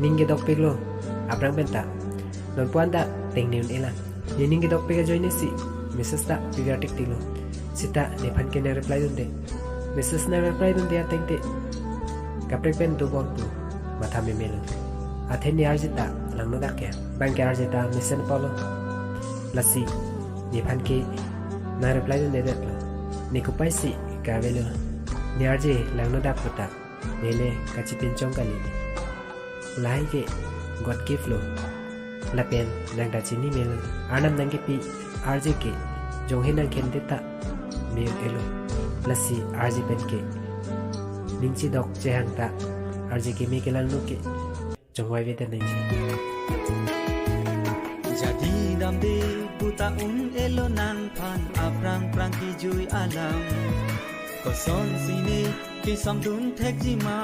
Ninge dok piglo abrang benta non puanda teng neun elang ni ninge dok piga join si Mrs. ta piga tik tilo sita ne phan ke ne reply dunde Mrs. na reply dunde ateng te kapre pen tu bol pu matha me mel athen ni arjita langno dakya bang ke arjita mission polo lasi ni phan ke na reply dunde deklo ni kupai si ka velo ni arje langno dak puta nele kachi pinchong kali lai ke god gift lo lapen nang da chini mel anam nang ke pi arje ke jong he nang khen deta me elo lasi arje pen ke ningsi dok che hang ta arje ke me ke lang no ke jong wai ve nang jadi dambe puta elo nan phan aprang prang ki jui alam ko son sine ki samdun thek ji ma